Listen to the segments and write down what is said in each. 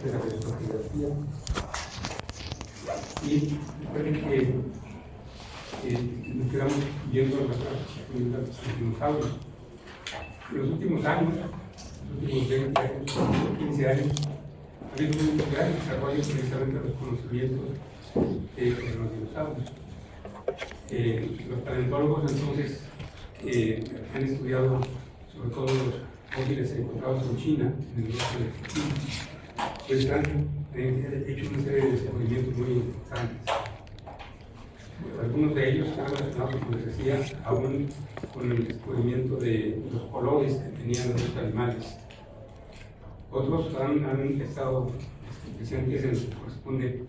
de la petrografía. Y recuerden que nos quedamos viendo los dinosaurios. En los últimos años, los últimos 20 años, 15 años, ha habido un gran desarrollo precisamente de los conocimientos de los dinosaurios. Los paleontólogos entonces han estudiado sobre todo los fósiles encontrados en China, en el norte de China, pues han hecho una serie de descubrimientos muy importantes. Algunos de ellos están relacionados, como les decía, aún con el descubrimiento de los colores que tenían los animales. Otros han estado presentes en lo que corresponde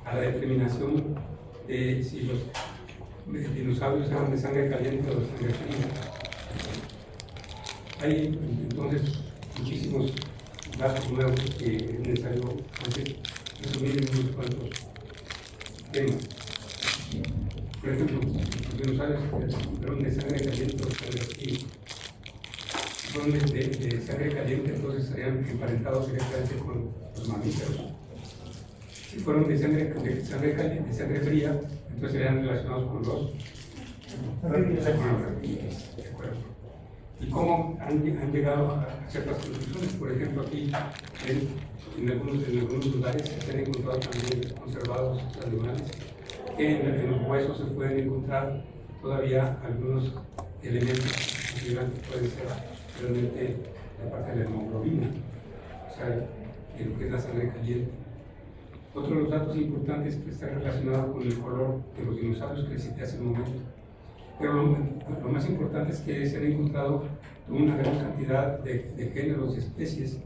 a la determinación de si los dinosaurios eran de sangre caliente o de sangre fría. Hay entonces muchísimos datos nuevos que es necesario antes resumir en unos cuantos temas. Por ejemplo, los dinosaurios fueron de sangre caliente o de sangre fría. Si fueron de sangre caliente, entonces estarían emparentados directamente con los mamíferos. Si fueron de sangre caliente, de sangre fría, entonces serían relacionados con los reptiles. ¿De acuerdo? Y cómo han llegado a ciertas conclusiones. Por ejemplo, aquí en algunos lugares se han encontrado también conservados estos animales, que en los huesos se pueden encontrar todavía algunos elementos que pueden ser realmente la parte de la hemoglobina, o sea, en lo que es la sangre caliente. Otro de los datos importantes que está relacionado con el color de los dinosaurios que les cité hace un momento. Pero lo más importante es que se han encontrado una gran cantidad de géneros y especies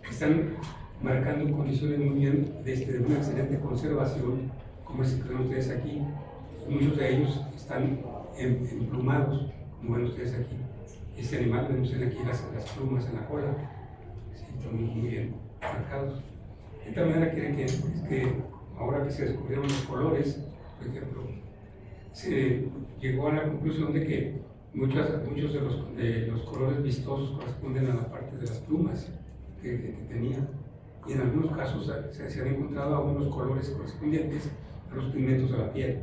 que están marcando condiciones muy bien de una excelente conservación, como es el que ven ustedes aquí. Muchos de ellos están emplumados, como ven ustedes aquí. Este animal, vemos aquí las plumas en la cola, sí, están muy bien marcados. De tal manera que ahora que se descubrieron los colores, por ejemplo, se llegó a la conclusión de que muchos de los colores vistosos corresponden a la parte de las plumas que tenía, y en algunos casos se han encontrado aún los colores correspondientes a los pigmentos de la piel.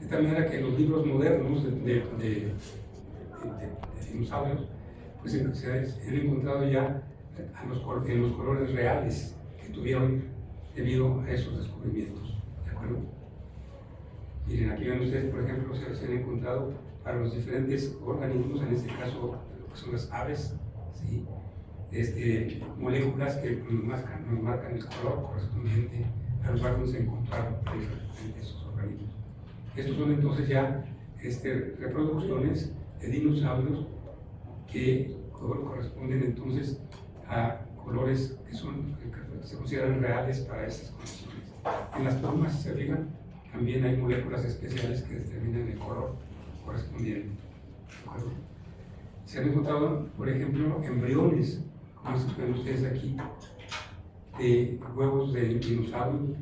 De tal manera que los libros modernos de dinosaurios pues se han encontrado ya en los colores reales que tuvieron debido a esos descubrimientos. ¿De acuerdo? Miren, aquí ven ustedes, por ejemplo, se han encontrado para los diferentes organismos, en este caso lo que son las aves, ¿sí? Moléculas que nos marcan el color correspondiente al lugar donde se encontraron esos organismos. Estos son entonces ya reproducciones de dinosaurios que corresponden entonces a colores que se consideran reales para estas condiciones. En las plumas, si se fijan, también hay moléculas especiales que determinan el color correspondiente. Se han encontrado, por ejemplo, embriones, como ven ustedes aquí, de huevos de dinosaurios.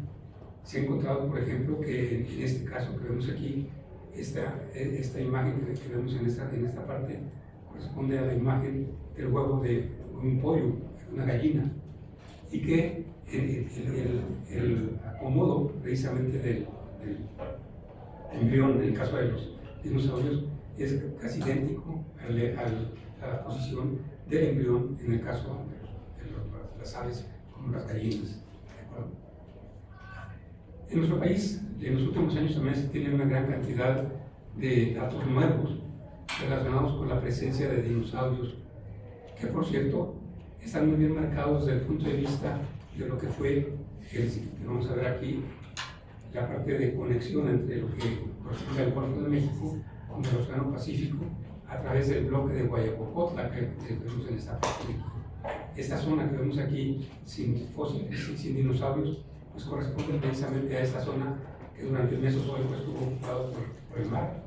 Se ha encontrado, por ejemplo, que en este caso que vemos aquí, esta imagen que vemos en esta parte corresponde a la imagen del huevo de un pollo, una gallina, y que el acomodo precisamente del embrión, en el caso de los dinosaurios, es casi idéntico a la posición del embrión en el caso de las aves como las gallinas. ¿De acuerdo? En nuestro país, en los últimos años también se tiene una gran cantidad de datos nuevos relacionados con la presencia de dinosaurios, que por cierto están muy bien marcados desde el punto de vista de lo que fue, vamos a ver aquí, la parte de conexión entre lo que corresponde al Golfo de México con el Océano Pacífico a través del bloque de Guayacocotla que vemos en esta parte de aquí. Esta zona que vemos aquí sin fósiles, sin dinosaurios, pues corresponde precisamente a esta zona que durante el Mesozoico estuvo ocupado por el mar.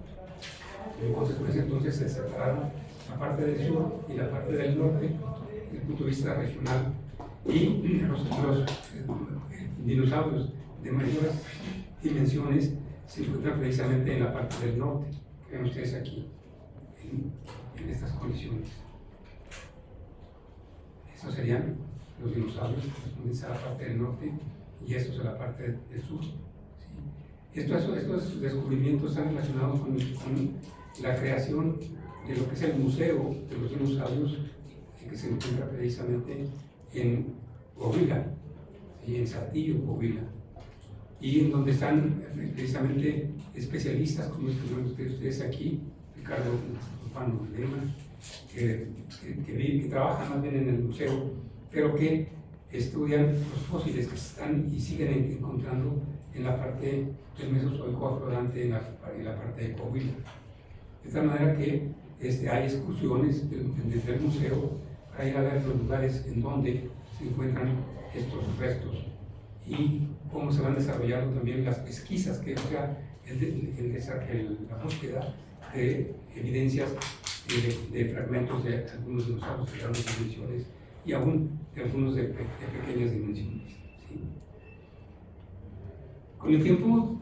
En consecuencia entonces se separaron la parte del sur y la parte del norte desde el punto de vista regional, y los dinosaurios de mayores dimensiones se encuentran precisamente en la parte del norte, que ven ustedes aquí, en estas condiciones. Estos serían los dinosaurios, correspondientes a la parte del norte, y estos a la parte del sur. ¿Sí? Estos descubrimientos están relacionados con la creación de lo que es el Museo de los Dinosaurios, que se encuentra precisamente en Coahuila, ¿sí? En Saltillo, Coahuila, y en donde están precisamente especialistas como ustedes aquí, Ricardo Juan Lema, que trabajan más bien en el museo, pero que estudian los fósiles que están y siguen encontrando en la parte del Mesozoico aflorante, en la parte de Coahuila. De tal manera que hay excursiones desde el museo para ir a ver los lugares en donde se encuentran estos restos y cómo se van desarrollando también las pesquisas, que o sea, la búsqueda de evidencias de fragmentos de algunos dinosaurios de grandes dimensiones y aún de algunos de pequeñas dimensiones. ¿Sí? Con el tiempo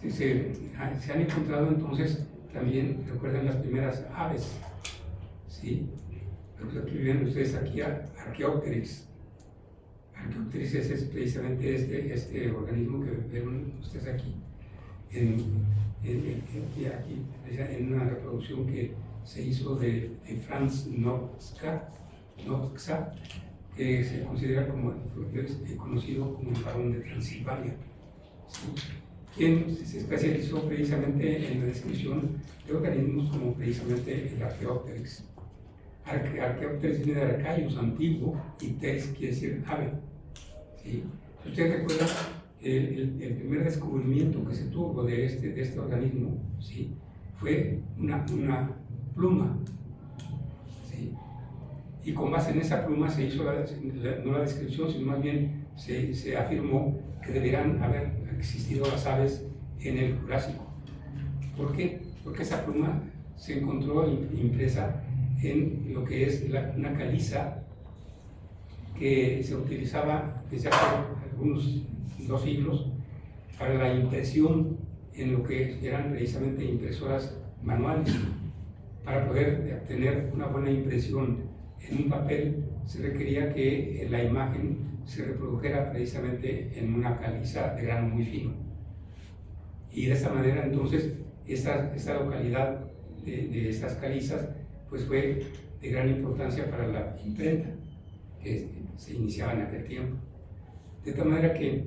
se han encontrado entonces también, recuerden, las primeras aves. ¿Sí? Aquí ven ustedes aquí a Archaeopteryx. Archaeopteryx es precisamente este organismo que ven ustedes aquí, en una reproducción que se hizo de Franz Noxa, que se considera como conocido como el varón de Transilvania, ¿sí? Quien se especializó precisamente en la descripción de organismos como precisamente el Archaeopteryx. Archaeopteryx viene de arcaios, antiguo, y pteris quiere decir ave. ¿Sí? Si ustedes recuerdan, el primer descubrimiento que se tuvo de este organismo, ¿sí? Fue una pluma. ¿Sí? Y con base en esa pluma se hizo no la descripción, sino más bien se afirmó que deberían haber existido las aves en el Jurásico. ¿Por qué? Porque esa pluma se encontró impresa en lo que es una caliza que se utilizaba desde hace algunos 2 siglos para la impresión en lo que eran precisamente impresoras manuales. Para poder obtener una buena impresión en un papel se requería que la imagen se reprodujera precisamente en una caliza de grano muy fino. Y de esta manera entonces esta localidad de estas calizas pues fue de gran importancia para la imprenta que se iniciaba en aquel tiempo. De tal manera que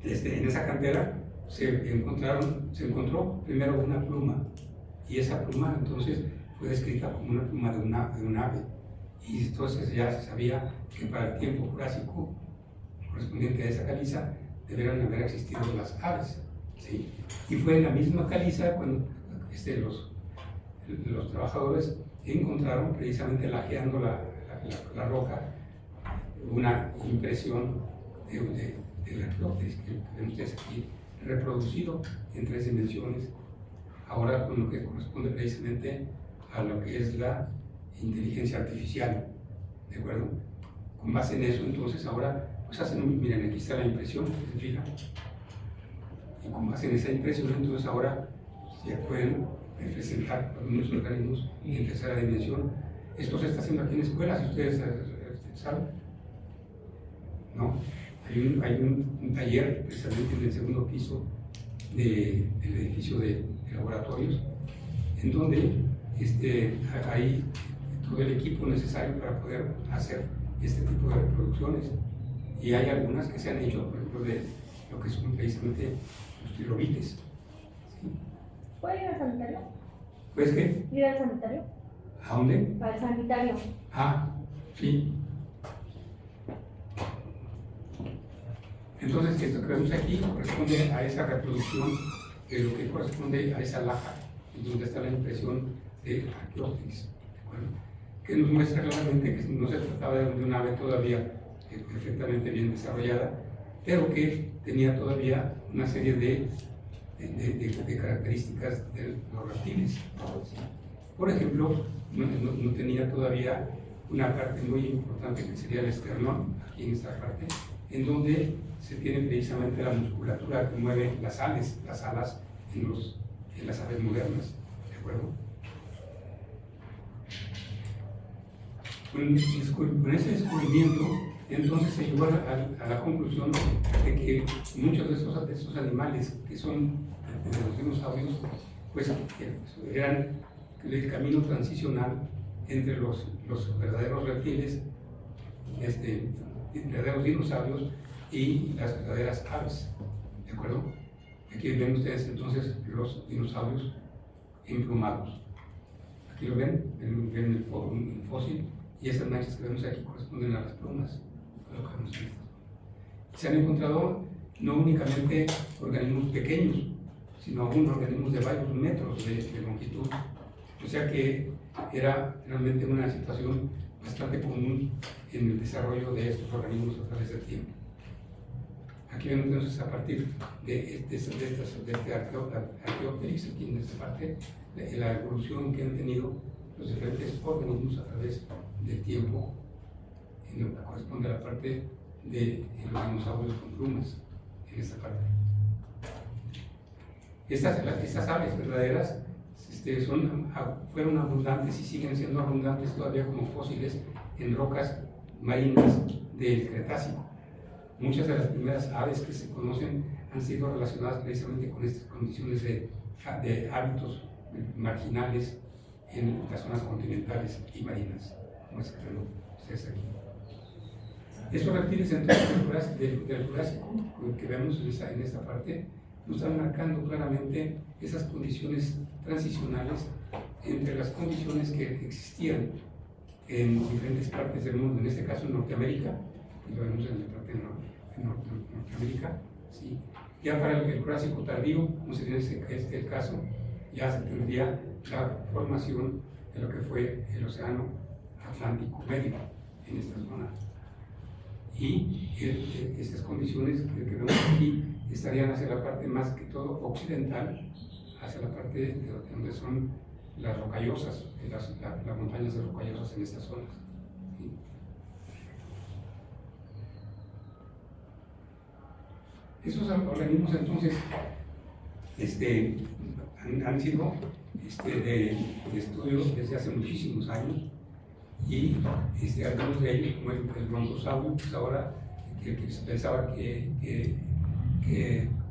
en esa cantera se encontró primero una pluma, y esa pluma entonces fue descrita como una pluma de un ave, y entonces ya se sabía que para el tiempo jurásico correspondiente a esa caliza deberían haber existido las aves, ¿sí? Y fue en la misma caliza cuando los trabajadores encontraron, precisamente lajeando la roca, una impresión del Archaeopteryx que ven ustedes aquí reproducido en 3 dimensiones, ahora con lo que corresponde precisamente a lo que es la inteligencia artificial, ¿de acuerdo? Con base en eso, entonces ahora pues miren, aquí está la impresión, ¿se fijan? Y con base en esa impresión, entonces ahora se pueden representar algunos organismos en 3ª dimensión. Esto se está haciendo aquí en escuelas, si ustedes saben, ¿no? Hay un taller precisamente en el 2.º piso del edificio de laboratorios, en donde hay todo el equipo necesario para poder hacer este tipo de reproducciones, y hay algunas que se han hecho, por ejemplo, de lo que son precisamente los trilobites. ¿Sí? ¿Puede ir al sanitario? ¿Pues qué? ¿Ir al sanitario? ¿A dónde? Al sanitario. Ah, sí. Entonces, esto que vemos aquí corresponde a esa reproducción de lo que corresponde a esa laja, donde está la impresión de Archaeopteryx, ¿de acuerdo? Que nos muestra claramente que no se trataba de una ave todavía perfectamente bien desarrollada, pero que tenía todavía una serie de características de los reptiles. ¿Sí? Por ejemplo, no tenía todavía una parte muy importante que sería el esternón, aquí en esta parte, en donde se tiene precisamente la musculatura que mueve las alas en las aves modernas, ¿de acuerdo? Con ese descubrimiento Entonces se llegó a la conclusión de que muchos de esos animales que son de los dinosaurios, pues eran el camino transicional entre los verdaderos reptiles, verdaderos dinosaurios y las verdaderas aves, ¿de acuerdo? Aquí ven ustedes entonces los dinosaurios emplumados. Aquí lo ven el fósil, y esas manchas que vemos aquí corresponden a las plumas. Lo que vemos en estas. Se han encontrado no únicamente organismos pequeños, sino aún organismos de varios metros de longitud. O sea que era realmente una situación bastante común en el desarrollo de estos organismos a través del tiempo. Aquí vemos entonces a partir de este Archaeopteryx, aquí en esta parte, de la evolución que han tenido los diferentes organismos a través del tiempo, en lo que corresponde a la parte de los dinosaurios con plumas, en esta parte. Estas aves verdaderas fueron abundantes y siguen siendo abundantes todavía como fósiles en rocas marinas del Cretácico. Muchas de las primeras aves que se conocen han sido relacionadas precisamente con estas condiciones de hábitos marginales en las zonas continentales y marinas, como es que ven ustedes aquí. Estos reptiles entonces del Jurásico que vemos en esta parte nos están marcando claramente esas condiciones transicionales entre las condiciones que existían en diferentes partes del mundo, en este caso en Norteamérica, y lo vemos en la parte de Norteamérica, ¿sí? Ya para el Jurásico tardío, como sería el caso, ya se tendría la formación de lo que fue el Océano Atlántico Medio en esta zona. Y estas condiciones que vemos aquí estarían hacia la parte más que todo occidental, hacia la parte de donde son las rocallosas, las montañas de rocallosas en estas zonas. ¿Sí? Esos organismos entonces han sido de estudio desde hace muchísimos años, y algunos de ellos, como el brontosaurio, pues ahora que se pensaba que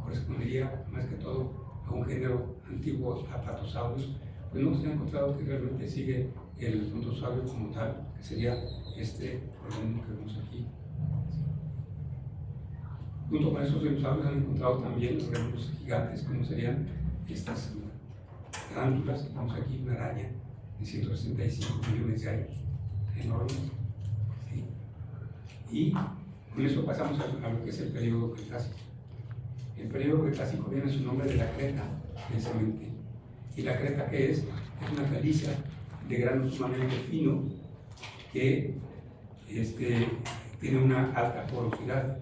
correspondería más que todo a un género antiguo apatosaurus, pues no se ha encontrado que realmente sigue el brontosaurio como tal, que sería este organismo que vemos aquí. Junto con esos dinosaurios han encontrado también organismos gigantes, como serían estas tarántulas que vemos aquí, una araña de 165 millones de años, enormes. ¿Sí? Y con eso pasamos a lo que es el periodo Cretácico. El periodo Cretácico viene su nombre de la creta, precisamente. ¿Y la creta qué es? Es una caliza de grano sumamente fino que tiene una alta porosidad.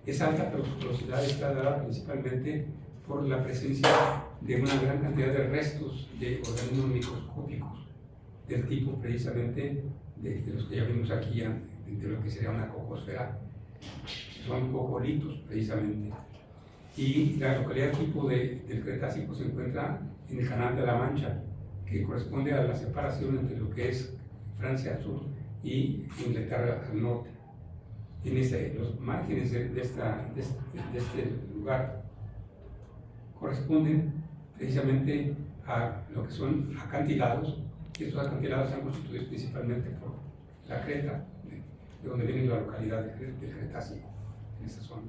Esa alta porosidad está dada principalmente por la presencia de una gran cantidad de restos de organismos microscópicos del tipo precisamente de los que ya vimos aquí, de lo que sería una cocosfera. Son cocolitos precisamente. Y la localidad tipo del Cretácico se encuentra en el Canal de la Mancha, que corresponde a la separación entre lo que es Francia al sur y Inglaterra al norte. En los márgenes de este lugar corresponden precisamente a lo que son acantilados, y estos acantilados se han constituido principalmente por la creta, de donde viene la localidad del Cretácico, en esa zona.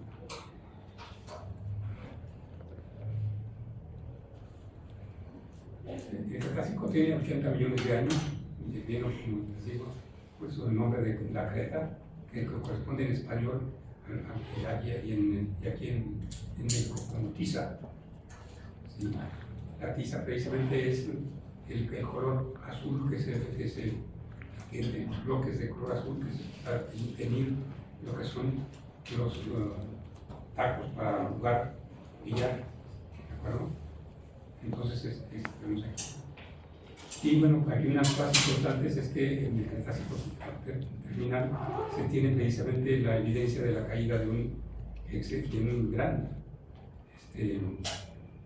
El Cretácico tiene 80 millones de años, y viene, como les digo, pues el nombre de la creta, que corresponde en español y aquí en México como tiza. ¿Sí? La tiza precisamente es el color azul que se tiene bloques de color azul que se para teñir lo que son los tacos para jugar billar, ¿de acuerdo? Entonces tenemos aquí. Y bueno, aquí una cosa importante es que en el Cretácico terminal se tiene precisamente la evidencia de la caída de un gran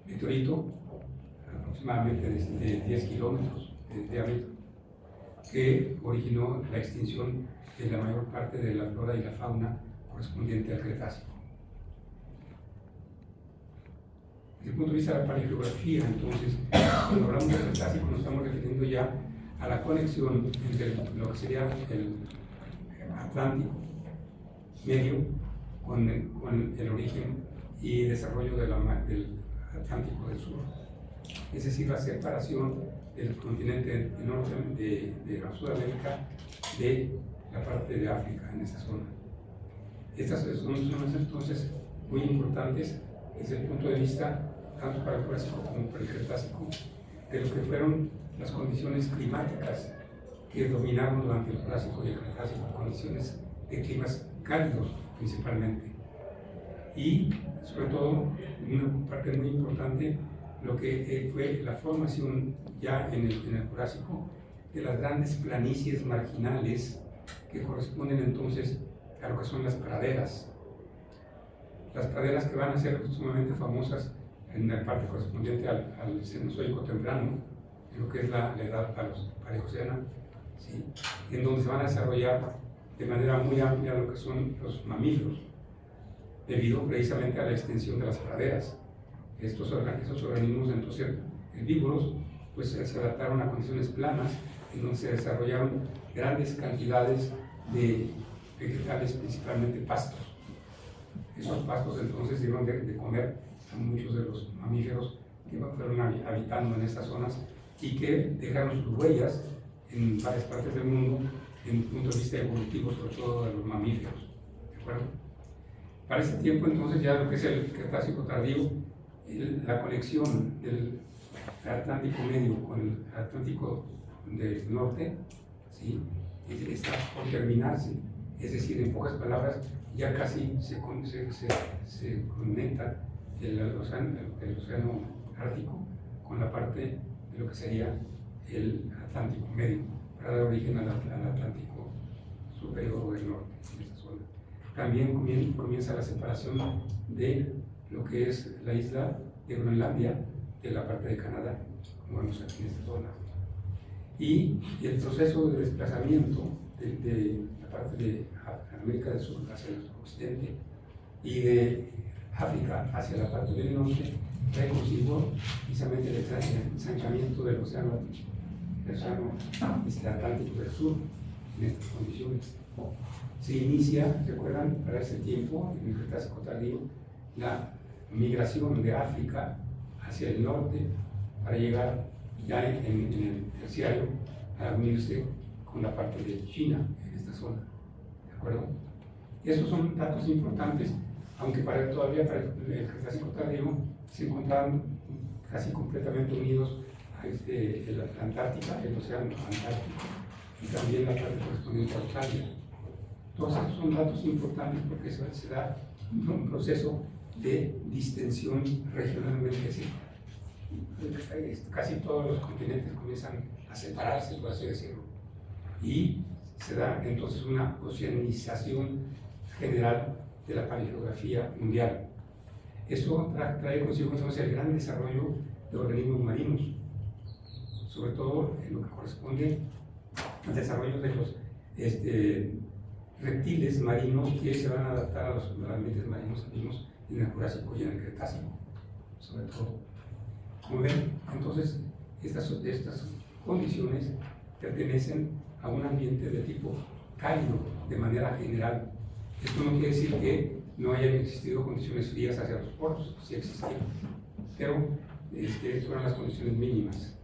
meteorito, aproximadamente de 10 kilómetros de diámetro, que originó la extinción de la mayor parte de la flora y la fauna correspondiente al Cretácico. Desde el punto de vista de la paleogeografía, entonces, cuando hablamos del Cretácico nos estamos refiriendo ya a la conexión entre lo que sería el Atlántico medio con el origen y desarrollo del Atlántico del Sur. Es decir, la separación del continente norte de la Sudamérica de la parte de África en esa zona. Estas son zonas entonces muy importantes desde el punto de vista tanto para el Jurásico como para el Cretácico, de lo que fueron las condiciones climáticas que dominaron durante el Jurásico y el Cretácico, condiciones de climas cálidos principalmente. Y sobre todo, una parte muy importante, lo que fue la formación ya en el Jurásico de las grandes planicies marginales que corresponden entonces a lo que son las praderas. Las praderas que van a ser sumamente famosas en la parte correspondiente al Cenozoico temprano, en lo que es la edad paleocena, ¿sí? En donde se van a desarrollar de manera muy amplia lo que son los mamíferos, debido precisamente a la extensión de las praderas. Esos organismos entonces herbívoros pues se adaptaron a condiciones planas, en donde se desarrollaron grandes cantidades de vegetales, principalmente pastos. Esos pastos entonces dieron de comer a muchos de los mamíferos que fueron habitando en estas zonas y que dejaron sus huellas en varias partes del mundo en un punto de vista evolutivo, sobre todo de los mamíferos. ¿De acuerdo? Para ese tiempo entonces ya lo que es el Cretácico tardío, la conexión del Atlántico medio con el Atlántico del norte, ¿sí?, está por terminarse. Es decir, en pocas palabras, ya casi se conecta el océano Ártico con la parte de lo que sería el Atlántico medio, para dar origen al Atlántico superior del norte, en esa zona. También comienza la separación de lo que es la isla de Groenlandia de la parte de Canadá, como vemos aquí en esta zona. Y el proceso de desplazamiento de la parte de América del Sur hacia el occidente y de África hacia la parte del norte trae consigo precisamente el ensanchamiento del océano Atlántico del Sur en estas condiciones. Se inicia, recuerdan, para ese tiempo, en el Cretácico tardío, la migración de África hacia el norte para llegar ya en el terciario a unirse con la parte de China en esta zona. ¿De acuerdo? Y esos son datos importantes, aunque todavía para el Cretácico tardío se encontraban casi completamente unidos a la Antártica, el océano Antártico, y también la parte correspondiente a Australia. Todos estos son datos importantes porque se da un proceso de distensión regionalmente. ¿Sí? Casi todos los continentes comienzan a separarse, por así decirlo, y se da entonces una oceanización general de la paleogeografía mundial. Esto trae consigo entonces el gran desarrollo de organismos marinos, sobre todo en lo que corresponde al desarrollo de los reptiles marinos que se van a adaptar a los ambientes marinos que vimos en el Jurásico y en el Cretácico, sobre todo. Como ven, entonces estas condiciones pertenecen a un ambiente de tipo cálido de manera general. Esto no quiere decir que no hayan existido condiciones frías hacia los polos, sí existían, pero fueron las condiciones mínimas.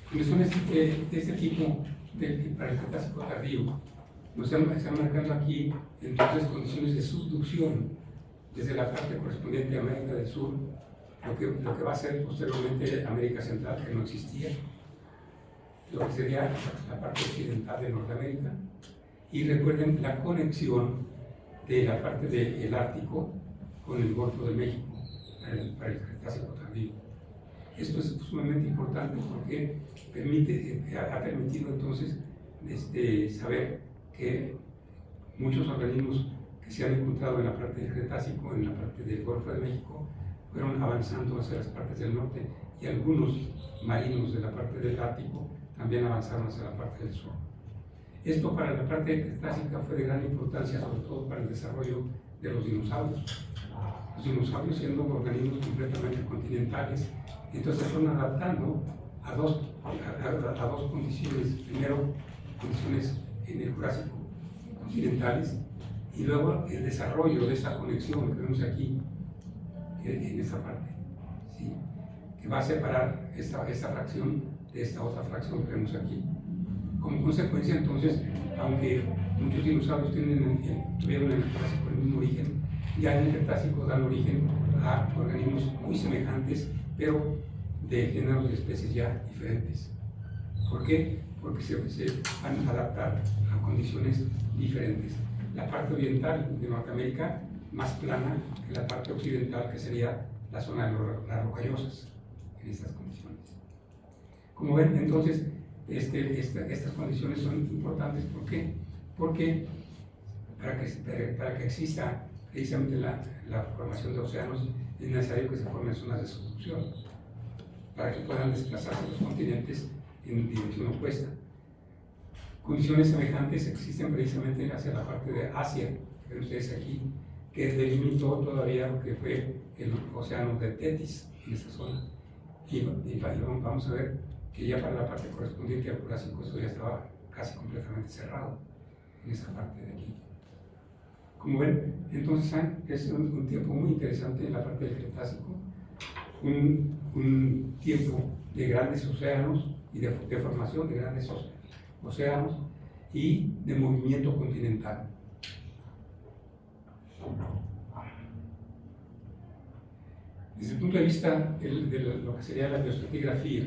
Condiciones de este tipo para el Cretácico tardío nos están marcando aquí entonces condiciones de subducción desde la parte correspondiente a América del Sur, lo que va a ser posteriormente América Central, que no existía, lo que sería la parte occidental de Norteamérica, y recuerden la conexión de la parte del Ártico con el Golfo de México para el Cretácico tardío. Esto es sumamente importante porque ha permitido entonces saber que muchos organismos que se han encontrado en la parte del Cretácico, en la parte del Golfo de México, fueron avanzando hacia las partes del norte, y algunos marinos de la parte del Ártico también avanzaron hacia la parte del sur. Esto para la parte cretácica fue de gran importancia, sobre todo para el desarrollo de los dinosaurios. Los dinosaurios siendo organismos completamente continentales, entonces fueron adaptando a dos condiciones. Primero, condiciones en el Jurásico continentales, y luego el desarrollo de esta conexión que vemos aquí, en esta parte, ¿sí? Que va a separar esta fracción de esta otra fracción que vemos aquí. Como consecuencia, entonces, aunque muchos dinosaurios tuvieron en el Jurásico el mismo origen, ya en el Cretácico dan origen a organismos muy semejantes, pero de géneros y especies ya diferentes. ¿Por qué? Porque se van a adaptar a condiciones diferentes. La parte oriental de Norteamérica más plana que la parte occidental, que sería la zona de las rocallosas, en estas condiciones. Como ven, entonces, estas condiciones son importantes. ¿Por qué? Porque para que exista precisamente la formación de océanos, es necesario que se formen zonas de subducción, para que puedan desplazarse los continentes en dirección opuesta. Condiciones semejantes existen precisamente hacia la parte de Asia, que ven ustedes aquí, que delimitó todavía lo que fue el océano de Tetis en esta zona. Y vamos a ver que ya para la parte correspondiente al Jurásico eso ya estaba casi completamente cerrado en esa parte de aquí. Como ven, entonces es un tiempo muy interesante en la parte del Cretácico, un tiempo de grandes océanos y de formación de grandes océanos y de movimiento continental. Desde el punto de vista de lo que sería la bioestratigrafía,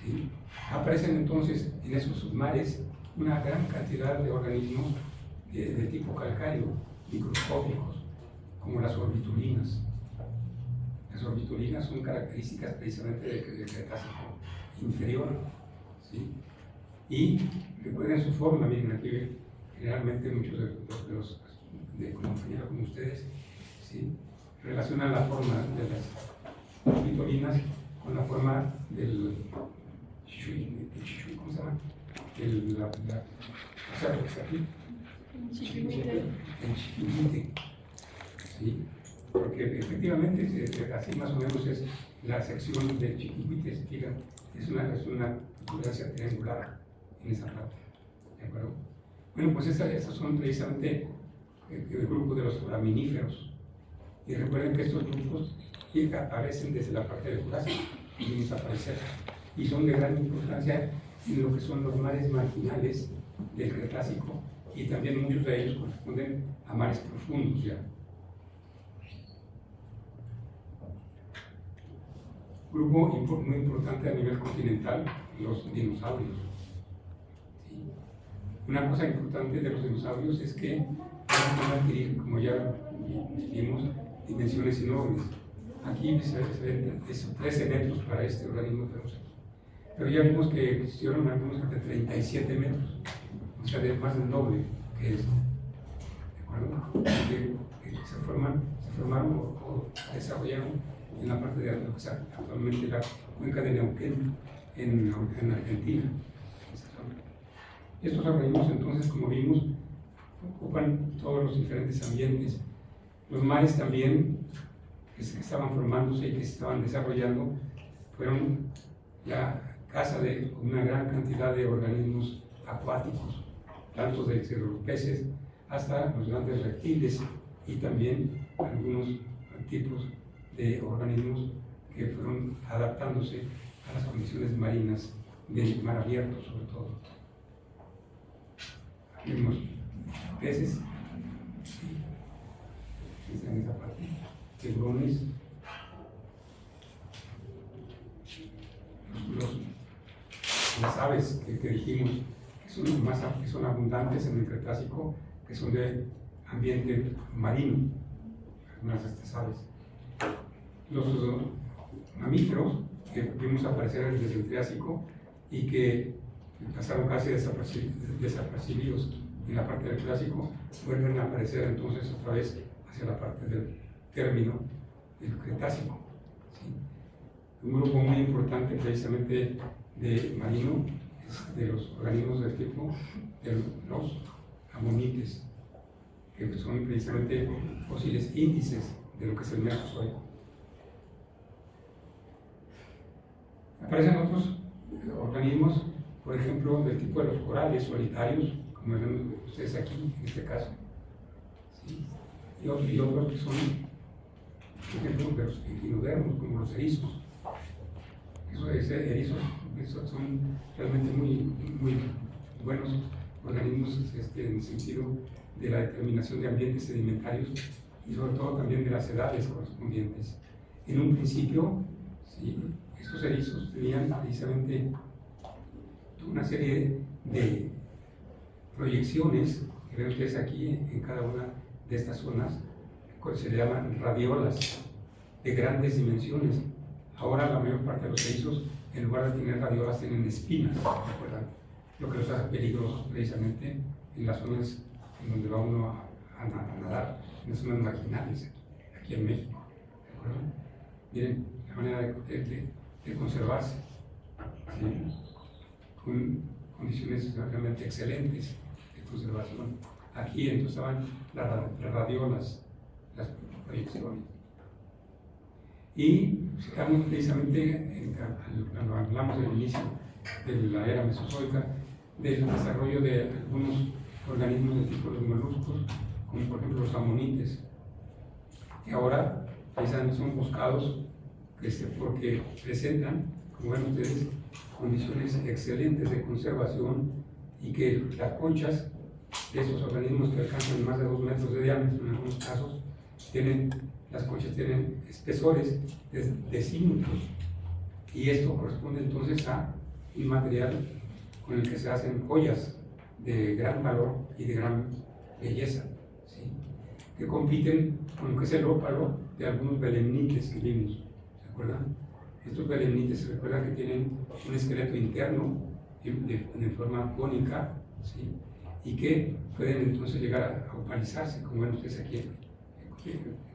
¿sí? Aparecen entonces en esos submares una gran cantidad de organismos de tipo calcáreo, microscópicos, como las orbitulinas. Las orbitulinas son características precisamente del Cretácico inferior, ¿sí? Y recuerden su forma. Miren aquí, generalmente muchos de los compañeros como ustedes, ¿sí?, relacionan la forma de las orbitulinas con la forma del chichuy, ¿cómo se llama? O sea, lo que está aquí. El chiquihuite, ¿sí? Porque efectivamente, así más o menos es la sección del chiquihuite, se fijan, es una protuberancia triangular en esa parte, ¿de acuerdo? Bueno, pues estas son precisamente el grupo de los foraminíferos. Y recuerden que estos grupos aparecen desde la parte del Jurásico y desaparecer, y son de gran importancia en lo que son los mares marginales del Cretácico, y también muchos de ellos corresponden a mares profundos ya. Grupo muy importante a nivel continental, los dinosaurios. ¿Sí? Una cosa importante de los dinosaurios es que van a adquirir, como ya vimos, dimensiones enormes. Aquí se ven 13 metros para este organismo que tenemos aquí. Pero ya vimos que existieron algunos de 37 metros, o sea, de más del doble que esto. ¿De acuerdo? Que se formaron o desarrollaron en la parte de lo que es actualmente la cuenca de Neuquén, en Argentina. Estos organismos, entonces, como vimos, ocupan todos los diferentes ambientes. Los mares también, que estaban formándose y que se estaban desarrollando, fueron la casa de una gran cantidad de organismos acuáticos, tanto desde los peces hasta los grandes reptiles, y también algunos tipos de organismos que fueron adaptándose a las condiciones marinas del mar abierto, sobre todo. Aquí vemos peces, están en esa parte, tiburones, las aves que dijimos que son abundantes en el Cretácico, que son de ambiente marino, algunas de estas aves. Los mamíferos que vimos aparecer desde el Triásico y que pasaron casi desapercibidos en la parte del Clásico, vuelven a aparecer entonces otra vez hacia la parte del término del Cretácico. ¿Sí? Un grupo muy importante precisamente de marino de los organismos del tipo de los amonites, que son precisamente fósiles índices de lo que es el Mesozoico. Aparecen otros organismos, por ejemplo, del tipo de los corales solitarios, como ven ustedes aquí, en este caso, ¿sí? Y otros que son, por ejemplo, de los equinodermos, como los erizos. Esos erizos son realmente muy buenos organismos en el sentido de la determinación de ambientes sedimentarios y sobre todo también de las edades correspondientes. En un principio, ¿sí?, estos erizos tenían precisamente una serie de proyecciones que ven ustedes aquí en cada una de estas zonas, que se le llaman radiolas de grandes dimensiones. Ahora la mayor parte de los erizos, en lugar de tener radiolas, tienen espinas, ¿recuerdan? Lo que los hace peligrosos precisamente en las zonas en donde va uno a nadar, en las zonas marginales, aquí en México, ¿recuerdan? Miren la manera de conservarse, ¿sí?, con condiciones realmente excelentes de conservación. Aquí entonces estaban las radiolas, las proyecciones. Y citamos precisamente, cuando hablamos del inicio de la era mesozoica, del desarrollo de algunos organismos de tipo de los moluscos, como por ejemplo los amonites, que ahora precisamente son buscados porque presentan, como ven ustedes, condiciones excelentes de conservación y que las conchas de esos organismos que alcanzan más de 2 metros de diámetro en algunos casos, las conchas tienen espesores de decímetros, y esto corresponde entonces a un material con el que se hacen joyas de gran valor y de gran belleza, ¿sí?, que compiten con lo que es el ópalo de algunos belemnites que vimos, ¿se acuerdan? Estos belemnites se recuerdan que tienen un esqueleto interno en forma cónica, ¿sí?, y que pueden entonces llegar a opalizarse, como ven ustedes aquí,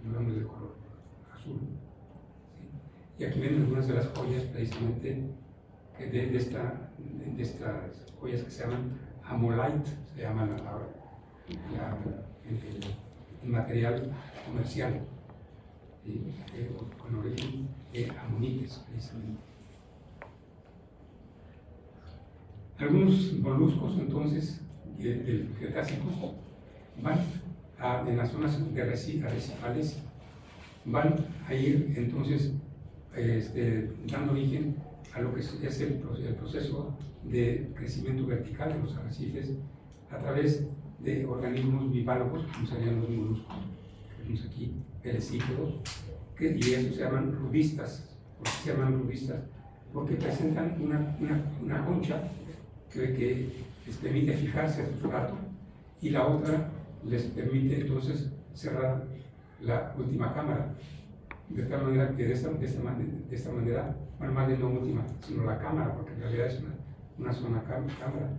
hablamos de color azul, ¿sí? Y aquí ven algunas de las joyas precisamente de estas joyas que se llaman amolite, se llama el material comercial, ¿sí?, con origen de amonites precisamente. Algunos moluscos entonces del Cretácico van en las zonas de arrecifales, van a ir entonces dando origen a lo que es el proceso de crecimiento vertical de los arrecifes a través de organismos bivalvos, como serían los moluscos, que vemos aquí, perecípodos, y esos se llaman rudistas. ¿Por qué se llaman rudistas? Porque presentan una concha que les permite fijarse a su sustrato, y la otra les permite entonces cerrar la última cámara, de tal manera que de esta manera, bueno, más bien no última, sino la cámara, porque en realidad es una sola cámara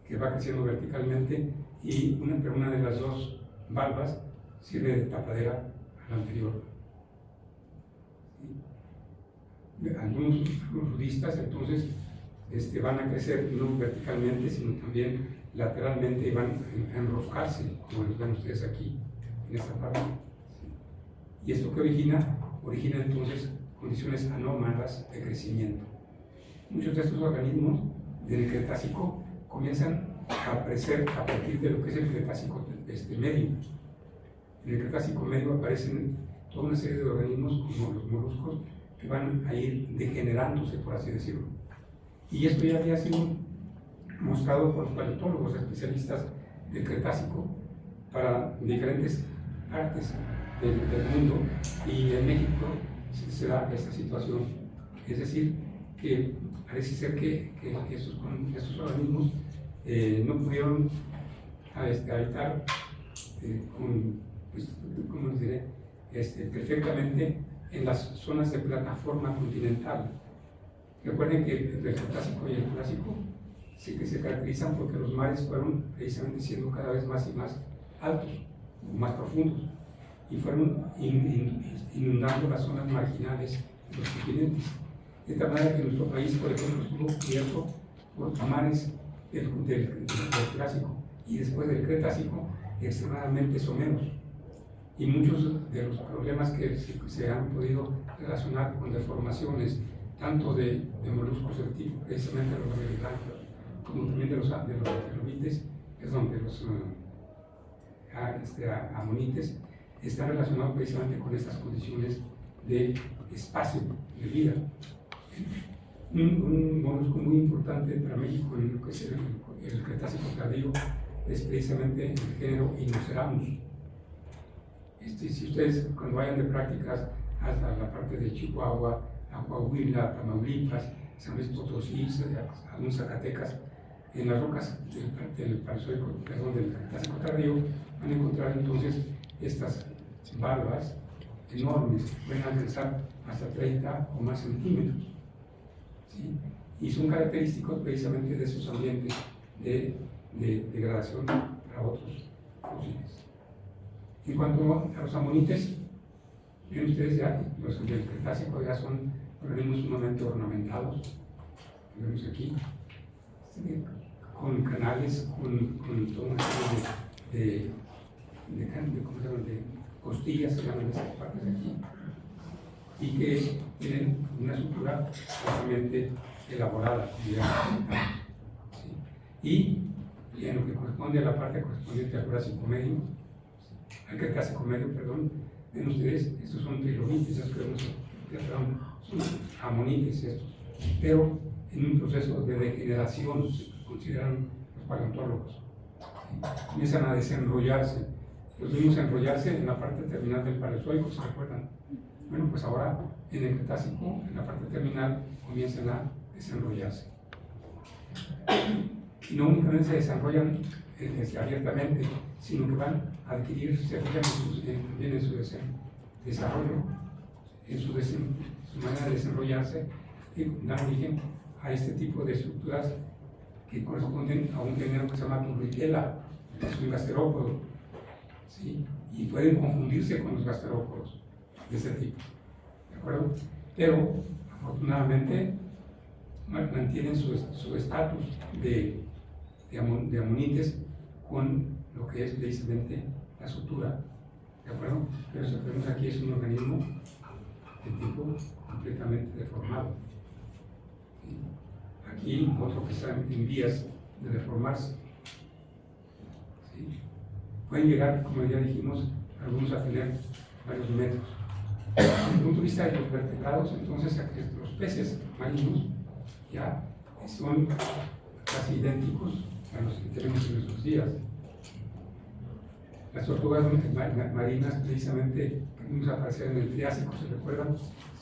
que va creciendo verticalmente, y pero una de las dos valvas sirve de tapadera a la anterior. Algunos rudistas entonces van a crecer no verticalmente, sino también lateralmente, y van a enroscarse, como los ven ustedes aquí, en esta parte. ¿Y esto que origina? Origina entonces condiciones anómalas de crecimiento. Muchos de estos organismos del Cretácico comienzan a aparecer a partir de lo que es el Cretácico medio. En el Cretácico medio aparecen toda una serie de organismos, como los moluscos, que van a ir degenerándose, por así decirlo. Y esto ya había sido mostrado por los paleontólogos especialistas del Cretácico para diferentes partes del mundo, y en México se da esta situación. Es decir, que parece ser que estos organismos no pudieron habitar ¿cómo les diré? Perfectamente en las zonas de plataforma continental. Recuerden que el Cretácico y el Jurásico sí que se caracterizan porque los mares fueron precisamente siendo cada vez más y más altos, más profundos, y fueron inundando las zonas marginales de los continentes. De tal manera que nuestro país, por ejemplo, estuvo cubierto por mares del Jurásico y después del Cretácico extremadamente someros. Y muchos de los problemas que se han podido relacionar con deformaciones, tanto de moluscos del tipo, precisamente los americanos, como también de los trilobites, es donde los amonites están relacionados precisamente con estas condiciones de espacio, de vida. Un molusco muy importante para México en lo que es el Cretácico tardío es precisamente el género Inoceramus. Si ustedes cuando vayan de prácticas hasta la parte de Chihuahua, a Coahuila, Tamaulipas, San Luis Potosí, aún Zacatecas, en las rocas del Cretácico tardío van a encontrar entonces estas valvas enormes, pueden alcanzar hasta 30 o más centímetros, ¿sí? Y son característicos precisamente de esos ambientes de degradación para otros fósiles. En cuanto a los amonites, ven ustedes ya, los del Cretácico ya son organismos sumamente ornamentados, vemos aquí, con canales, con toda una serie de costillas, se llaman estas partes de aquí, y que tienen una estructura totalmente elaborada, ¿sí? Y en lo que corresponde a la parte correspondiente al Jurásico Medio, al Cretácico Medio, perdón, ven ustedes, estos son trilobites, son amonites estos, pero en un proceso de degeneración, se consideran los paleontólogos, ¿sí? Comienzan a desenrollarse. Los vimos enrollarse en la parte terminal del Paleozoico, ¿se recuerdan? Bueno, pues ahora en el Cretácico, en la parte terminal, comienzan a desenrollarse. Y no únicamente se desarrollan abiertamente, sino que van a adquirir, se fijan también en su desarrollo, en su manera de desenrollarse, y dan origen a este tipo de estructuras que corresponden a un género que se llama Turritella, que es un gasterópodo, ¿sí? Y pueden confundirse con los gasterópodos de ese tipo, ¿de acuerdo? Pero afortunadamente mantienen su estatus de amonites con lo que es precisamente la sutura, ¿de acuerdo? Pero lo que vemos aquí es un organismo de tipo completamente deformado, ¿sí? Aquí otro que está en vías de deformarse, ¿sí? Pueden llegar, como ya dijimos, algunos a tener varios metros. Desde el punto de vista de los vertebrados, entonces los peces marinos ya son casi idénticos a los que tenemos en nuestros días. Las tortugas marinas, precisamente, que vimos aparecer en el Triásico, ¿se recuerdan?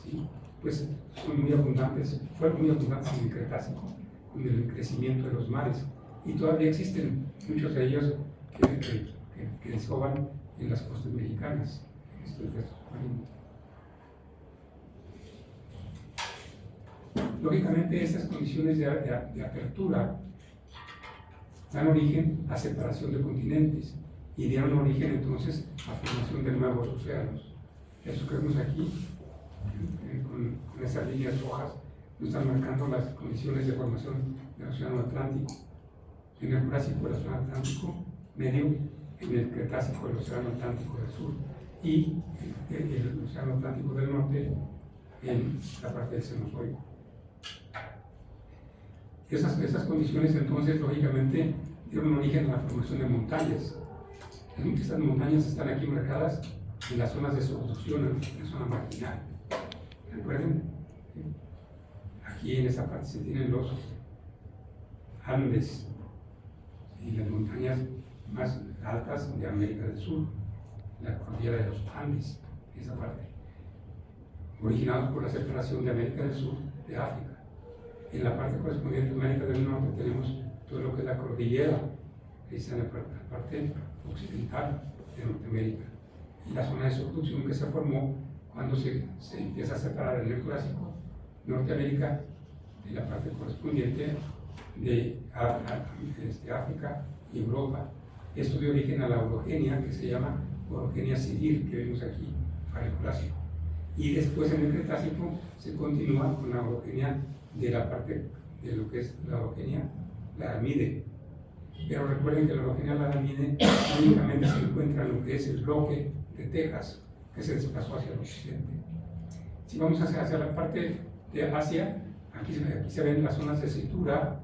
¿Sí? Pues son muy abundantes, fueron muy abundantes en el Cretácico, con el crecimiento de los mares. Y todavía existen muchos de ellos que desovan en las costas mexicanas, en estos marinos. Lógicamente, estas condiciones de apertura dan origen a separación de continentes y dieron origen entonces a formación de nuevos océanos. Eso que vemos aquí, con esas líneas rojas, nos están marcando las condiciones de formación del Océano Atlántico. En el Jurásico, el Océano Atlántico Medio, en el Cretácico, el Océano Atlántico del Sur, y el Océano Atlántico del Norte en la parte del Cenozoico. Esas condiciones entonces lógicamente dieron origen a la formación de montañas. Estas montañas están aquí marcadas en las zonas de subducción, en la zona marginal. ¿Recuerden? Aquí en esa parte se tienen los Andes y las montañas más altas de América del Sur, la cordillera de los Andes, esa parte, originados por la separación de América del Sur de África. En la parte correspondiente a América del Norte tenemos todo lo que es la cordillera, que está en la parte occidental de Norteamérica, y la zona de subducción que se formó cuando se empieza a separar en el Jurásico Norteamérica de la parte correspondiente de África y Europa. Esto dio origen a la orogenia, que se llama orogenia civil, que vemos aquí para el Jurásico. Y después en el Cretácico se continúa con la orogenia de la parte de lo que es la orogenia laramide. Pero recuerden que la orogenia laramide únicamente se encuentra en lo que es el bloque de Texas, que se desplazó hacia el occidente. Si vamos hacia la parte de Asia, aquí se ven las zonas de cintura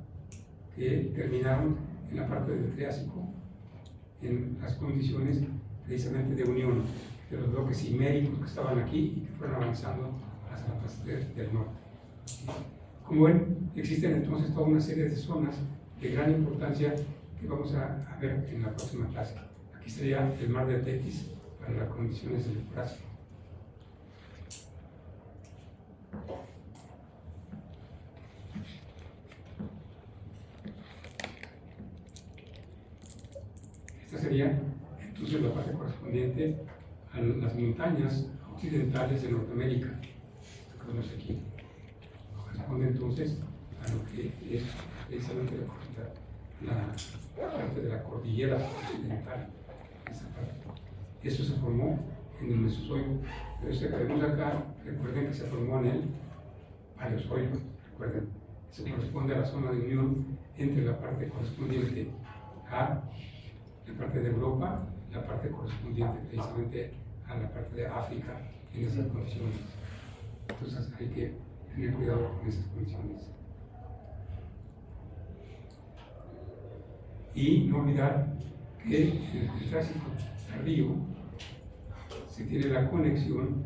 que terminaron en la parte del Triásico, en las condiciones precisamente de unión de los bloques iméricos que estaban aquí y que fueron avanzando hacia la parte del norte. Como ven, existen entonces toda una serie de zonas de gran importancia que vamos a ver en la próxima clase. Aquí sería el mar de Tetis para las condiciones del Jurásico. Esta sería entonces la parte correspondiente a las montañas occidentales de Norteamérica, que vemos aquí. Corresponde entonces a lo que es precisamente la parte de la cordillera occidental. Esa parte. Eso se formó en el Mesozoico, pero este que vemos acá, recuerden que se formó en el Paleozoico, recuerden, eso corresponde a la zona de unión entre la parte correspondiente a la parte de Europa, la parte correspondiente precisamente a la parte de África en esas condiciones. Entonces hay que tener cuidado con esas condiciones. Y no olvidar que en el Triásico tardío se tiene la conexión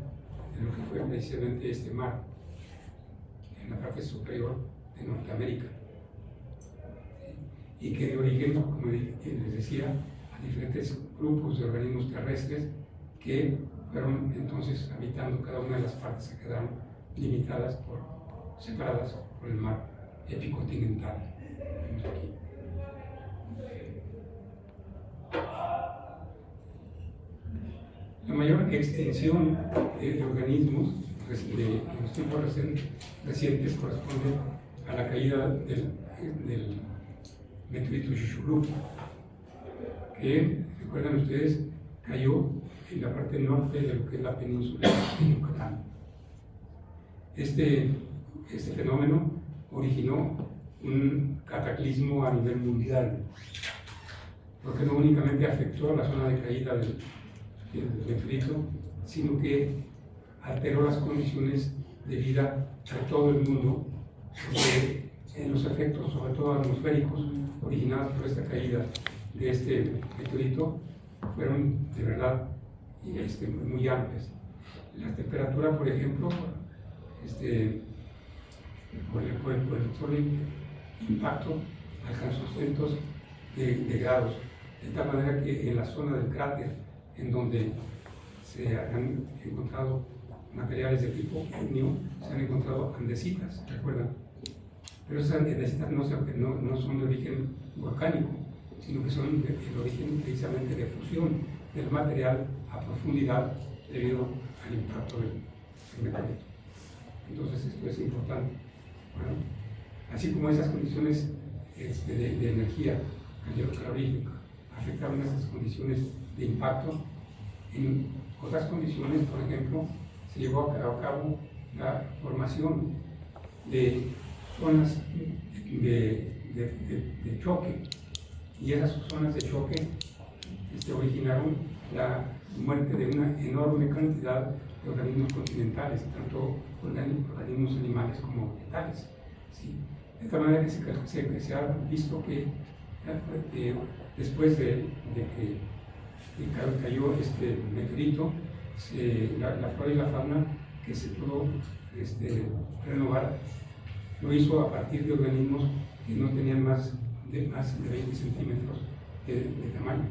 de lo que fue precisamente este mar en la parte superior de Norteamérica, y que dio origen, como les decía, a diferentes grupos de organismos terrestres que fueron entonces habitando cada una de las partes que quedaron limitadas separadas por el mar epicontinental. Vemos aquí. La mayor extensión de organismos en los tiempos recientes corresponde a la caída del meteorito Chicxulub, que, recuerdan ustedes, cayó en la parte norte de lo que es la península de Yucatán. Este fenómeno originó un cataclismo a nivel mundial, porque no únicamente afectó a la zona de caída del meteorito, sino que alteró las condiciones de vida de todo el mundo, porque en los efectos, sobre todo atmosféricos, originados por esta caída de este meteorito, fueron de verdad muy amplias. La temperatura, por ejemplo, por el solo impacto, alcanzó cientos de grados, de tal manera que en la zona del cráter, en donde se han encontrado materiales de tipo ígneo, se han encontrado andesitas, ¿recuerdan? Pero esas andesitas no son de origen volcánico, sino que son el origen precisamente de fusión del material a profundidad debido al impacto del meteorito. Entonces esto es importante. Bueno, así como esas condiciones de energía calorífica afectaron esas condiciones de impacto, en otras condiciones, por ejemplo, se llevó a cabo la formación de zonas de choque, y esas zonas de choque originaron la muerte de una enorme cantidad de organismos continentales, tanto organismos animales como vegetales. ¿Sí? De tal manera que se ha visto que después de que cayó este meteorito, la flora y la fauna que se pudo renovar lo hizo a partir de organismos que no tenían más de 20 centímetros de tamaño,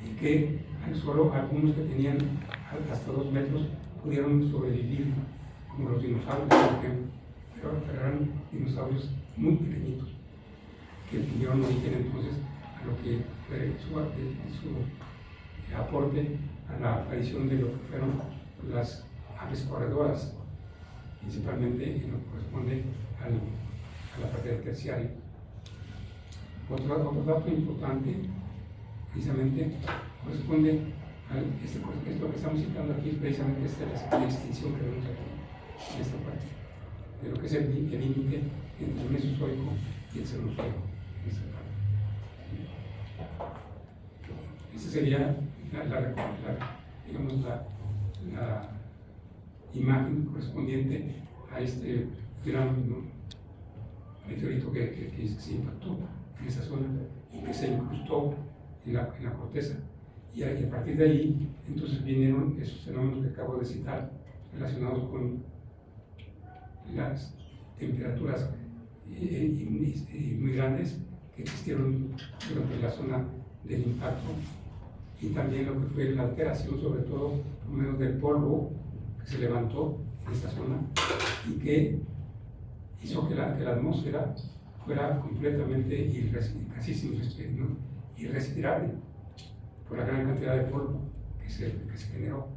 y que solo algunos que tenían hasta 2 metros pudieron sobrevivir, como los dinosaurios, por ejemplo, pero eran dinosaurios muy pequeñitos, que tuvieron origen entonces a lo que fue su aporte a la aparición de lo que fueron las aves corredoras, principalmente en lo que corresponde a la parte del terciario. Otro dato importante, precisamente, corresponde a esto que estamos citando aquí, precisamente esta es la extinción que vemos aquí, en esta parte, de lo que es el límite entre el Mesozoico y el Cenozoico, en esa parte. Esa sería digamos, la imagen correspondiente a este gran, ¿no?, meteorito que se impactó en esa zona y que se incrustó en la corteza. Y a partir de ahí, entonces vinieron esos fenómenos que acabo de citar, relacionados con las temperaturas muy grandes que existieron durante la zona del impacto, y también lo que fue la alteración, sobre todo por medio del polvo que se levantó en esta zona y que hizo que la atmósfera fuera completamente irrespirable por la gran cantidad de polvo que se generó.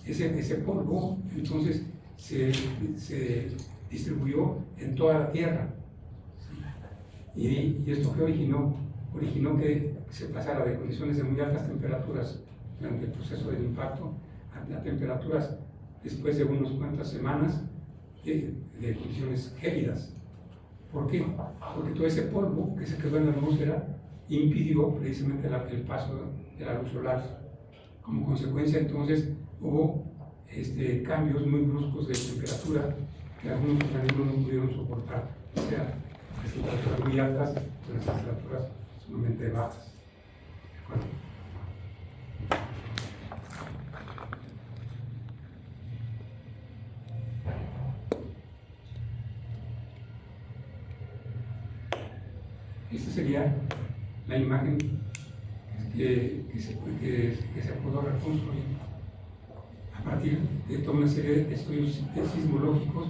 Ese polvo entonces se distribuyó en toda la Tierra, y esto que originó que se pasara de condiciones de muy altas temperaturas durante el proceso del impacto a temperaturas después de unas cuantas semanas de condiciones gélidas. ¿Por qué? Porque todo ese polvo que se quedó en la atmósfera impidió precisamente el paso de la luz solar. Como consecuencia, entonces, hubo cambios muy bruscos de temperatura que algunos organismos no pudieron soportar, o sea, las temperaturas muy altas o las temperaturas sumamente bajas. ¿De acuerdo? Esta sería la imagen que se pudo reconstruir a partir de toda una serie de estudios sismológicos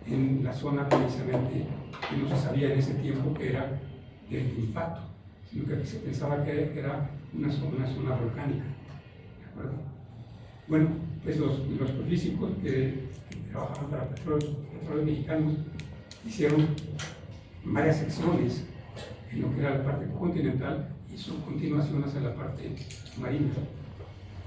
en la zona precisamente que no se sabía en ese tiempo que era de impacto, sino que se pensaba que era una zona volcánica. ¿De acuerdo? Bueno, pues los físicos que trabajaban para Petróleos Mexicanos hicieron varias secciones en lo que era la parte continental y su continuación hacia la parte marina,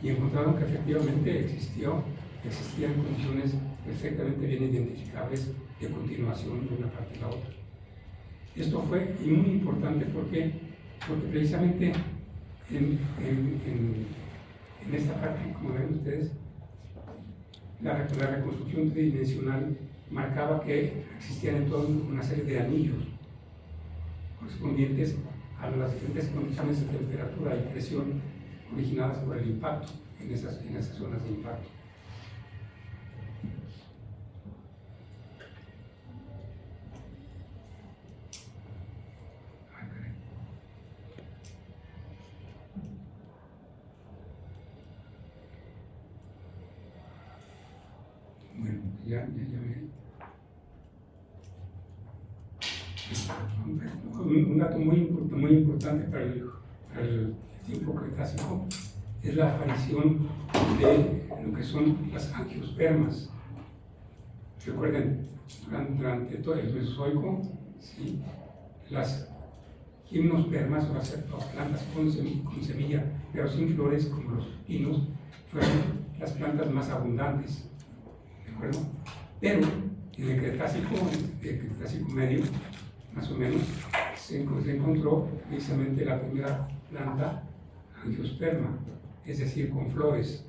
y encontraron que efectivamente existían condiciones perfectamente bien identificables de continuación de una parte a la otra. Esto fue muy importante porque precisamente en esta parte, como ven ustedes, la reconstrucción tridimensional marcaba que existían en toda una serie de anillos correspondientes a las diferentes condiciones de temperatura y presión originadas por el impacto en esas zonas de impacto. Bueno, ya me... Un dato muy importante para el tiempo Cretácico es la aparición de lo que son las angiospermas. Recuerden, durante todo el Mesozoico, ¿sí?, las gimnospermas, o las plantas con semilla, pero sin flores, como los pinos, fueron las plantas más abundantes. ¿De acuerdo? Pero en el Cretácico medio, más o menos, se encontró precisamente la primera planta angiosperma, es decir, con flores.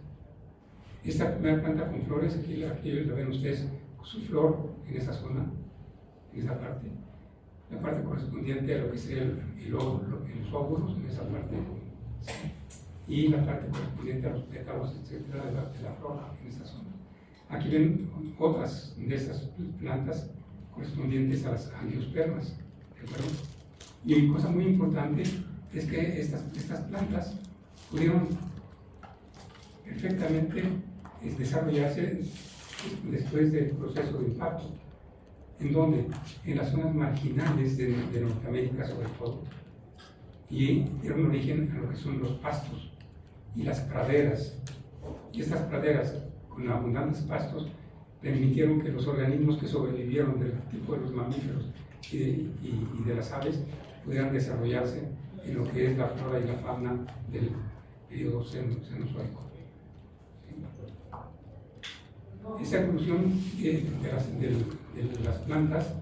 Esta primera planta con flores, aquí la ven ustedes, su flor en esa zona, en esa parte, la parte correspondiente a lo que sería los óvulos en esa parte, y la parte correspondiente a los pétalos, etcétera, de la flor en esa zona. Aquí ven otras de estas plantas correspondientes a las angiospermas, ¿de acuerdo? Y cosa muy importante es que estas plantas pudieron perfectamente desarrollarse después del proceso de impacto. ¿En dónde? En las zonas marginales de Norteamérica, sobre todo, y dieron origen a lo que son los pastos y las praderas. Y estas praderas, con abundantes pastos, permitieron que los organismos que sobrevivieron del tipo de los mamíferos y de las aves pudieran desarrollarse en lo que es la flora y la fauna del periodo cenozoico. Esa evolución de las plantas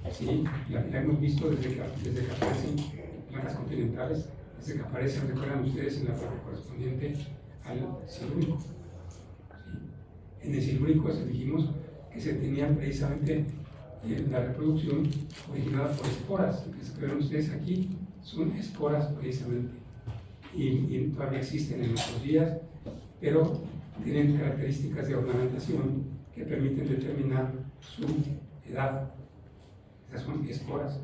Sí, la hemos visto desde que aparecen plantas continentales, desde que aparecen, recuerdan ustedes, en la parte correspondiente al silúrico. ¿Sí? En el silúrico dijimos que se tenía precisamente la reproducción originada por esporas. Las que ven ustedes aquí son esporas precisamente, y todavía existen en nuestros días, pero tienen características de ornamentación que permiten determinar su edad. Esas son esporas.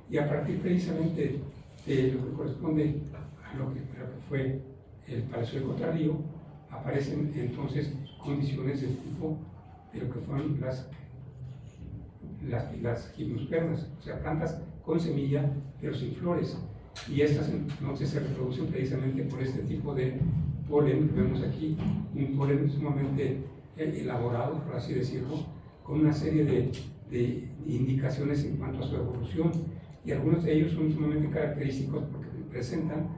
Y a partir precisamente de lo que corresponde a lo que fue el Paleozoico tardío, aparecen entonces condiciones del tipo de lo que fueron las gimnospermas, o sea, plantas con semilla pero sin flores. Y estas entonces se reproducen precisamente por este tipo de polen que vemos aquí, un polen sumamente elaborado, por así decirlo, con una serie de indicaciones en cuanto a su evolución, y algunos de ellos son sumamente característicos porque presentan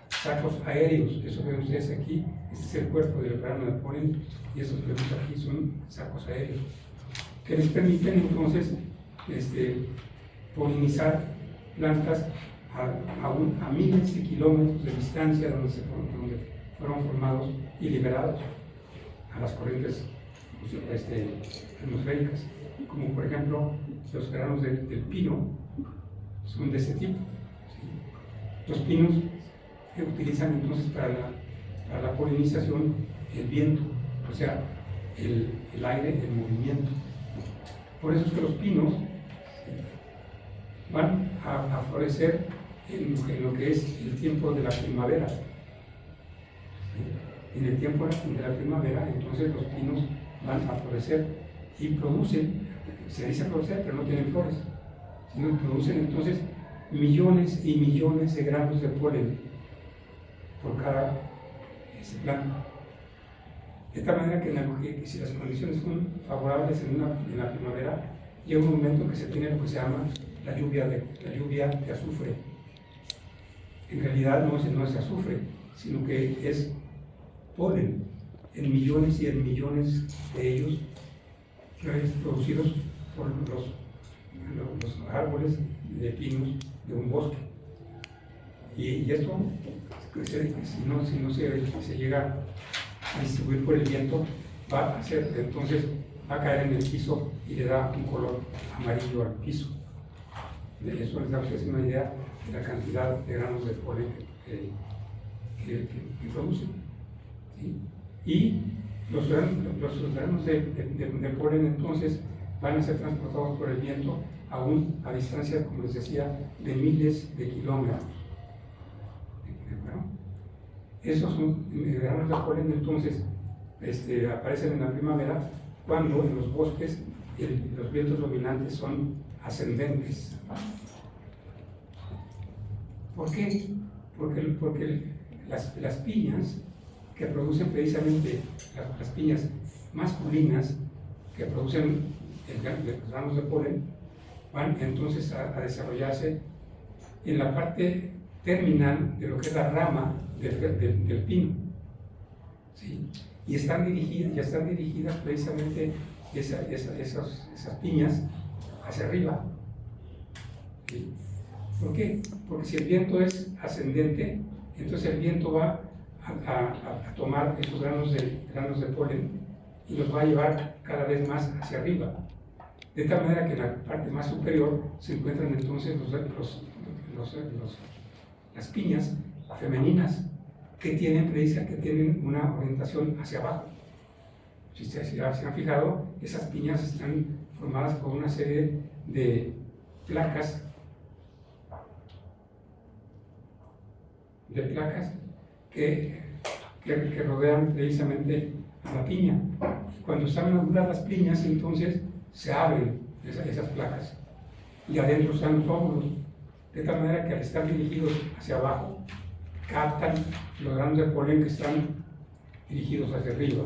sacos aéreos. Eso que ven ustedes aquí, este es el cuerpo del grano de polen, y esos que vemos aquí son sacos aéreos, que les permiten entonces polinizar plantas a miles de kilómetros de distancia donde fueron formados y liberados a las corrientes atmosféricas, como por ejemplo los granos del pino son de este tipo. ¿Sí? Los pinos que utilizan entonces para la polinización el viento, o sea, el aire, el movimiento. Por eso es que los pinos van a florecer en lo que es el tiempo de la primavera. ¿Sí? En el tiempo de la primavera, entonces los pinos van a florecer y producen, se dice florecer, pero no tienen flores, sino que producen entonces millones y millones de granos de polen por cada planta. De tal manera que si las condiciones son favorables en la primavera, llega un momento que se tiene lo que se llama la lluvia de azufre. En realidad no es azufre, sino que es polen, en millones y en millones de ellos producidos por los árboles de pinos de un bosque. Y esto, si no se llega a distribuir por el viento, va a caer en el piso y le da un color amarillo al piso. De eso les da a ustedes una idea de la cantidad de granos de polen que producen. ¿Sí? Y los granos de polen entonces van a ser transportados por el viento aún a distancia, como les decía, de miles de kilómetros. Bueno, esos granos de polen entonces aparecen en la primavera, cuando en los bosques los vientos dominantes son ascendentes. ¿Por qué? Porque las piñas que producen precisamente, las piñas masculinas que producen los granos de polen, van entonces a desarrollarse en la parte terminal de lo que es la rama del pino. ¿Sí? Y ya están dirigidas precisamente esas piñas hacia arriba. ¿Sí? ¿Por qué? Porque si el viento es ascendente, entonces el viento va a tomar esos granos de polen y los va a llevar cada vez más hacia arriba. De tal manera que en la parte más superior se encuentran entonces las piñas femeninas que tienen una orientación hacia abajo. Si se han fijado, esas piñas están formadas por una serie de placas que rodean precisamente a la piña. Cuando están maduras las piñas, entonces se abren esas placas y adentro están los óvulos, de tal manera que al estar dirigidos hacia abajo captan los granos de polen que están dirigidos hacia arriba,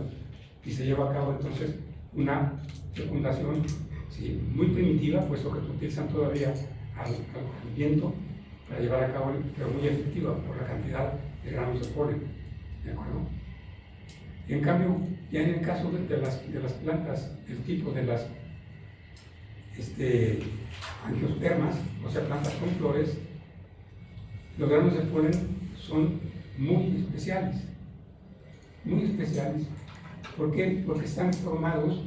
y se lleva a cabo entonces una fecundación, ¿sí?, muy primitiva, puesto que utilizan todavía al viento para llevar a cabo, pero muy efectiva por la cantidad de granos de polen. ¿De acuerdo? En cambio, ya en el caso de las plantas, del tipo de las angiospermas, o sea, plantas con flores, los granos de polen son muy especiales. Muy especiales. ¿Por qué? Porque están formados,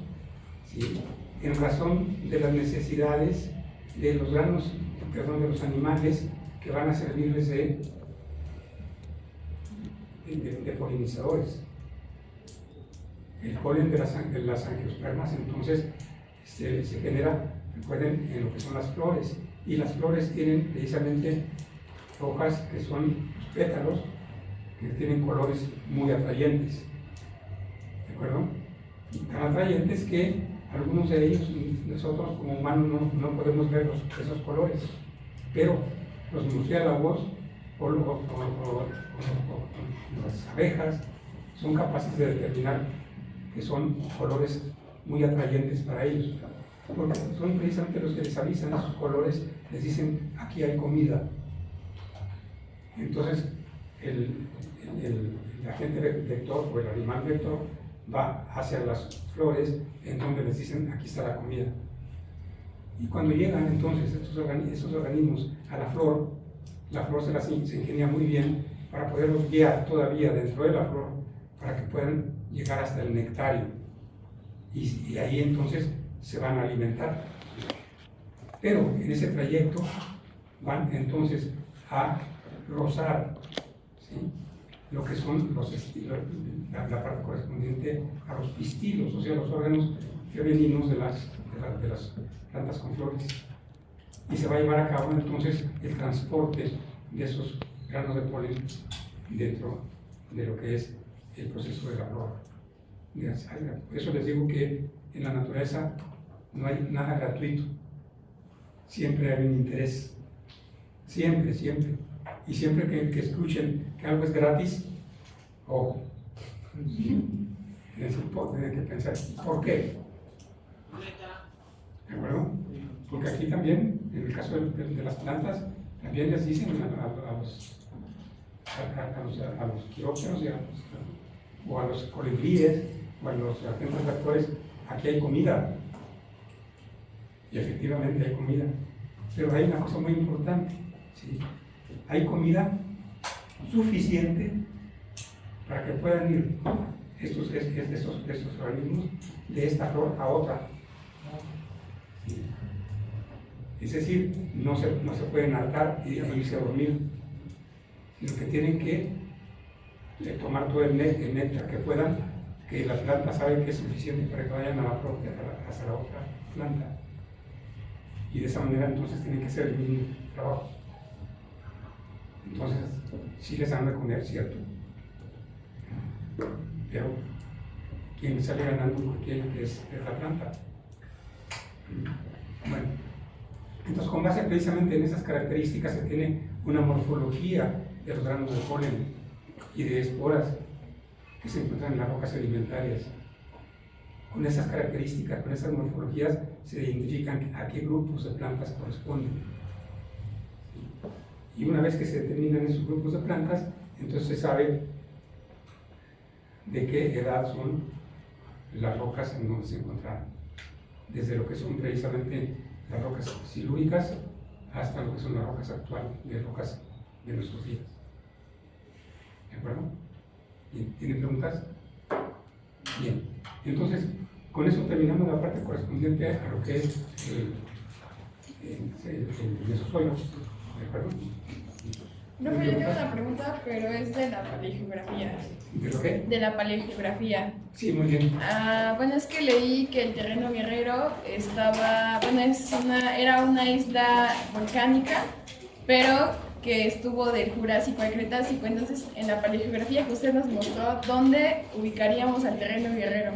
¿sí?, en razón de las necesidades de los granos, perdón, de los animales que van a servirles de polinizadores. El polen de las angiospermas entonces se genera, recuerden, en lo que son las flores, y las flores tienen precisamente hojas que son los pétalos, que tienen colores muy atrayentes, ¿de acuerdo? Tan atrayentes que algunos de ellos nosotros como humanos no podemos ver esos colores, pero los murciélagos o las abejas son capaces de determinar que son colores muy atrayentes para ellos, porque son precisamente los que les avisan esos colores, les dicen aquí hay comida. Entonces el agente vector o el animal vector va hacia las flores en donde les dicen aquí está la comida. Y cuando llegan entonces estos organismos a la flor se ingenia muy bien para poderlos guiar todavía dentro de la flor para que puedan llegar hasta el nectario, y ahí entonces se van a alimentar. Pero en ese trayecto van entonces a rozar, ¿sí?, lo que son la parte correspondiente a los pistilos, o sea, los órganos femeninos de las plantas con flores. Y se va a llevar a cabo entonces el transporte de esos granos de polen dentro de lo que es el proceso de la flor. Por eso les digo que en la naturaleza no hay nada gratuito. Siempre hay un interés. Siempre, siempre. Y siempre que escuchen que algo es gratis, ojo. Tienen que pensar, ¿por qué? ¿De acuerdo? Porque aquí también, en el caso de las plantas, también les dicen a los quirópteros o a los colibríes o a los agentes vectores, aquí hay comida. Y efectivamente hay comida. Pero hay una cosa muy importante, ¿sí? Hay comida suficiente para que puedan ir estos organismos de esta flor a otra. ¿Sí? Es decir, no se pueden hartar y irse a dormir, sino que tienen que tomar todo el néctar que puedan, que la planta sabe que es suficiente para que vayan a la flor, hacia la otra planta. Y de esa manera entonces tienen que hacer el mismo trabajo. Entonces, sí les dan de comer, cierto, pero quien sale ganando es la planta. Bueno, entonces con base precisamente en esas características se tiene una morfología de los granos de polen y de esporas que se encuentran en las rocas sedimentarias. Con esas características, con esas morfologías, se identifican a qué grupos de plantas corresponden. Y una vez que se determinan esos grupos de plantas, entonces se sabe de qué edad son las rocas en donde se encuentran, desde lo que son precisamente las rocas silúricas hasta lo que son las rocas actuales, de rocas de nuestros días. ¿De acuerdo? Bien. ¿Tienen preguntas? Bien. Entonces, con eso terminamos la parte correspondiente a lo que es el mesozoico. ¿De acuerdo? No, pero yo tengo una pregunta, pero es de la paleogeografía. ¿De lo qué? De la paleogeografía. Sí, muy bien. Bueno, es que leí que el terreno guerrero estaba, bueno, era una isla volcánica, pero que estuvo del Jurásico al Cretácico. Entonces, en la paleogeografía que usted nos mostró, ¿dónde ubicaríamos al terreno guerrero?